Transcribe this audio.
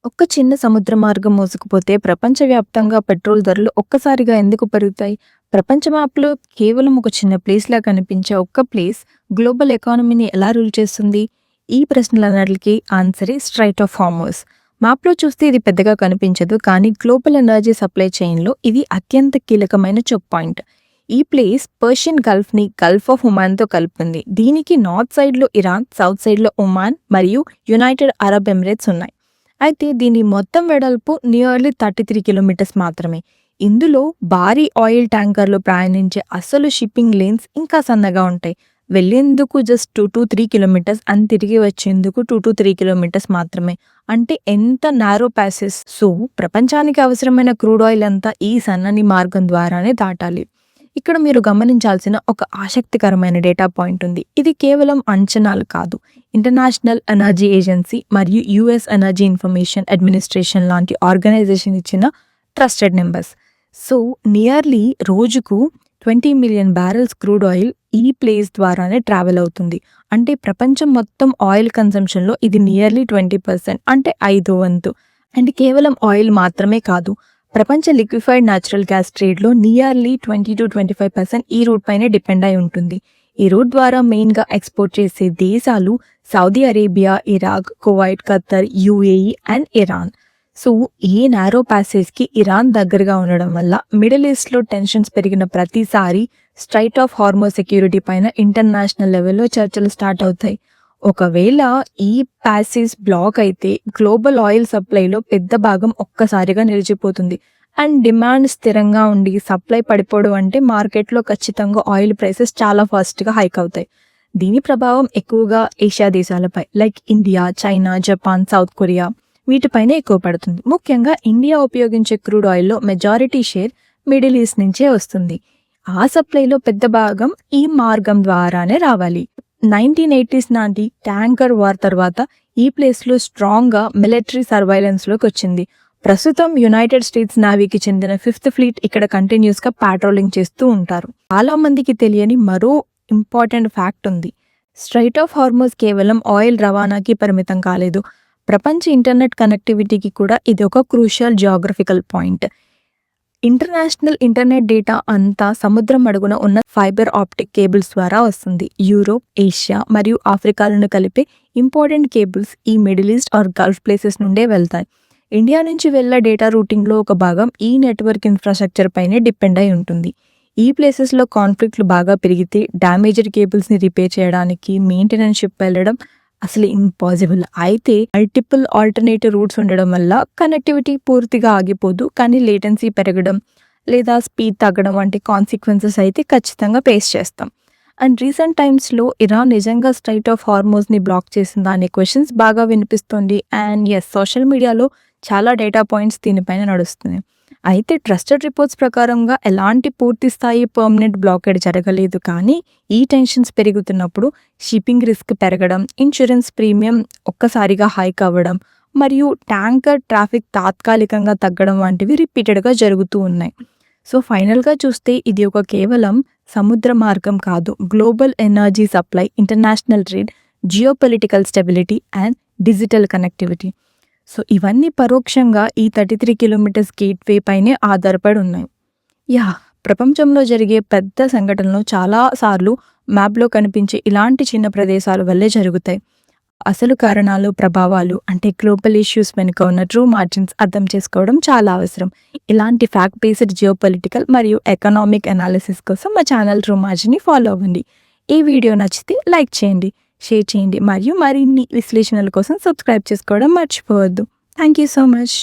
ఒక్క చిన్న సముద్ర మార్గం మూసుకుపోతే ప్రపంచవ్యాప్తంగా పెట్రోల్ ధరలు ఒక్కసారిగా ఎందుకు పెరుగుతాయి? ప్రపంచ మ్యాప్‌లో కేవలం ఒక చిన్న ప్లేస్‌లా కనిపించే ఒక్క ప్లేస్ గ్లోబల్ ఎకానమీని ఎలా రూల్ చేస్తుంది? ఈ ప్రశ్నలన్నిటికీ ఆన్సరే స్ట్రైట్ ఆఫ్ హార్మోస్. మ్యాప్‌లో చూస్తే ఇది పెద్దగా కనిపించదు, కానీ గ్లోబల్ ఎనర్జీ సప్లై చైన్‌లో ఇది అత్యంత కీలకమైన చోక్ పాయింట్. ఈ ప్లేస్ పర్షియన్ గల్ఫ్‌ని గల్ఫ్ ఆఫ్ ఒమాన్‌తో కలుపుతుంది. దీనికి నార్త్ సైడ్‌లో ఇరాన్, సౌత్ సైడ్‌లో ఒమాన్ మరియు యునైటెడ్ అరబ్ ఎమిరేట్స్ ఉన్నాయి. అయితే దీని మొత్తం వెడల్పు నియర్లీ 33 కిలోమీటర్స్ మాత్రమే. ఇందులో భారీ ఆయిల్ ట్యాంకర్లు ప్రయాణించే అసలు షిప్పింగ్ లేన్స్ ఇంకా సన్నగా ఉంటాయి. వెళ్ళేందుకు జస్ట్ 2-3 కిలోమీటర్స్ అండ్ తిరిగి వచ్చేందుకు 2-3 కిలోమీటర్స్ మాత్రమే. అంటే ఎంత నారో ప్యాసెస్. సో ప్రపంచానికి అవసరమైన క్రూడ్ ఆయిల్ అంతా ఈ సన్నని మార్గం ద్వారానే దాటాలి. ఇక్కడ మీరు గమనించాల్సిన ఒక ఆసక్తికరమైన డేటా పాయింట్ ఉంది. ఇది కేవలం అంచనాలు కాదు. ఇంటర్నేషనల్ ఎనర్జీ ఏజెన్సీ మరియు యుఎస్ ఎనర్జీ ఇన్ఫర్మేషన్ అడ్మినిస్ట్రేషన్ లాంటి ఆర్గనైజేషన్ ఇచ్చిన ట్రస్టెడ్ నెంబర్స్. సో నియర్లీ రోజుకు 20 మిలియన్ బ్యారెల్స్ క్రూడ్ ఆయిల్ ఈ ప్లేస్ ద్వారానే ట్రావెల్ అవుతుంది. అంటే ప్రపంచం మొత్తం ఆయిల్ కన్సంప్షన్లో ఇది నియర్లీ 20%, అంటే 5వ వంతు. అండ్ కేవలం ఆయిల్ మాత్రమే కాదు, ప్రపంచ లిక్విఫైడ్ న్యాచురల్ గ్యాస్ ట్రేడ్లో నియర్లీ 20-25% ఈ రూట్ పైనే డిపెండ్ అయి ఉంటుంది. ఈ రూట్ ద్వారా మెయిన్గా ఎక్స్పోర్ట్ చేసే దేశాలు Saudi Arabia, Iraq, Kuwait, Khattar, UAE and Iran. So ఈ నారో ప్యాసేజ్కి ఇరాన్ దగ్గరగా ఉండడం వల్ల మిడిల్ ఈస్ట్లో టెన్షన్స్ పెరిగిన ప్రతిసారి స్ట్రైట్ ఆఫ్ హార్మోస్ సెక్యూరిటీ పైన ఇంటర్నేషనల్ లెవెల్లో చర్చలు స్టార్ట్ అవుతాయి. ఒకవేళ ఈ ప్యాసేజ్ బ్లాక్ అయితే గ్లోబల్ ఆయిల్ సప్లైలో పెద్ద భాగం ఒక్కసారిగా నిలిచిపోతుంది. అండ్ డిమాండ్ స్థిరంగా ఉండి సప్లై పడిపోవడం అంటే మార్కెట్లో ఖచ్చితంగా ఆయిల్ ప్రైసెస్ చాలా ఫాస్ట్గా హైక్ అవుతాయి. దీని ప్రభావం ఎక్కువగా ఏషియా దేశాలపై like India, China, Japan, South Korea వీటిపైనే ఎక్కువ పడుతుంది. ముఖ్యంగా ఇండియా ఉపయోగించే క్రూడ్ ఆయిల్లో మెజారిటీ షేర్ మిడిల్ ఈస్ట్ నుంచే వస్తుంది. ఆ సప్లైలో పెద్ద భాగం ఈ మార్గం ద్వారానే రావాలి. 1980s నాటి ట్యాంకర్ వార్ తర్వాత ఈ ప్లేస్లో స్ట్రాంగ్గా మిలిటరీ సర్వైలెన్స్లోకి వచ్చింది. ప్రస్తుతం యునైటెడ్ స్టేట్స్ నేవీకి చెందిన 5th ఫ్లీట్ ఇక్కడ కంటిన్యూస్గా పాట్రోలింగ్ చేస్తూ ఉంటారు. చాలా మందికి తెలియని మరో ఇంపార్టెంట్ ఫ్యాక్ట్ ఉంది. స్ట్రైట్ ఆఫ్ హార్మోస్ కేవలం ఆయిల్ రవాణాకి పరిమితం కాలేదు. ప్రపంచ ఇంటర్నెట్ కనెక్టివిటీకి కూడా ఇది ఒక crucial geographical point. International internet data అంతా సముద్రం అడుగున ఉన్న ఫైబర్ ఆప్టిక్ కేబుల్స్ ద్వారా వస్తుంది. యూరోప్, ఏషియా మరియు ఆఫ్రికాలను కలిపే ఇంపార్టెంట్ కేబుల్స్ ఈ middle east are Gulf places నుండే వెళ్తాయి. ఇండియా నుంచి వెళ్ళే డేటా రూటింగ్లో ఒక భాగం ఈ నెట్వర్క్ ఇన్ఫ్రాస్ట్రక్చర్ పైనే డిపెండ్ అయి ఉంటుంది. ఈ ప్లేసెస్లో కాన్ఫ్లిక్ట్లు బాగా పెరిగితే డ్యామేజ్డ్ కేబుల్స్ని రిపేర్ చేయడానికి మెయింటెనెన్స్ షిప్ వెళ్ళడం అసలు ఇంపాసిబుల్. అయితే మల్టిపుల్ ఆల్టర్నేటివ్ రూట్స్ ఉండడం వల్ల కనెక్టివిటీ పూర్తిగా ఆగిపోదు, కానీ లేటెన్సీ పెరగడం లేదా స్పీడ్ తగ్గడం వంటి కాన్సిక్వెన్సెస్ అయితే ఖచ్చితంగా ఫేస్ చేస్తాం. అండ్ రీసెంట్ టైమ్స్లో ఇరాన్ నిజంగా స్ట్రైట్ ఆఫ్ హార్మోస్ని బ్లాక్ చేసిందా అనే క్వశ్చన్స్ బాగా వినిపిస్తుంది. అండ్ సోషల్ మీడియాలో చాలా డేటా పాయింట్స్ దీనిపైన నడుస్తున్నాయి. అయితే ట్రస్టెడ్ రిపోర్ట్స్ ప్రకారంగా ఎలాంటి పూర్తి స్థాయి పర్మనెంట్ బ్లాకేడ్ జరగలేదు, కానీ ఈ టెన్షన్స్ పెరుగుతున్నప్పుడు షిప్పింగ్ రిస్క్ పెరగడం, ఇన్సూరెన్స్ ప్రీమియం ఒక్కసారిగా హైక్ అవ్వడం మరియు ట్యాంకర్ ట్రాఫిక్ తాత్కాలికంగా తగ్గడం వంటివి రిపీటెడ్గా జరుగుతూ ఉన్నాయి. సో ఫైనల్గా చూస్తే ఇది ఒక కేవలం సముద్ర మార్గం కాదు, global energy supply, international trade, geopolitical stability and digital connectivity. So ఇవన్నీ పరోక్షంగా ఈ 33 కిలోమీటర్స్ గేట్వే పైనే ఆధారపడి ఉన్నాయి. ప్రపంచంలో జరిగే పెద్ద సంఘటనలు చాలాసార్లు మ్యాప్లో కనిపించే ఇలాంటి చిన్న ప్రదేశాల వల్లే జరుగుతాయి. అసలు కారణాలు, ప్రభావాలు అంటే గ్లోబల్ ఇష్యూస్ వెనుక ఉన్న ట్రూ మార్జిన్స్ అర్థం చేసుకోవడం చాలా అవసరం. ఇలాంటి ఫ్యాక్ట్ బేస్డ్ జియోపొలిటికల్ మరియు ఎకనామిక్ అనాలిసిస్ కోసం మా ఛానల్ ట్రూ మార్జిన్ని ఫాలో అవ్వండి. ఈ వీడియో నచ్చితే లైక్ చేయండి, షేర్ చేయండి మరియు మరిన్ని విశ్లేషణల కోసం సబ్స్క్రైబ్ చేసుకోవడం మర్చిపోవద్దు. Thank you so much.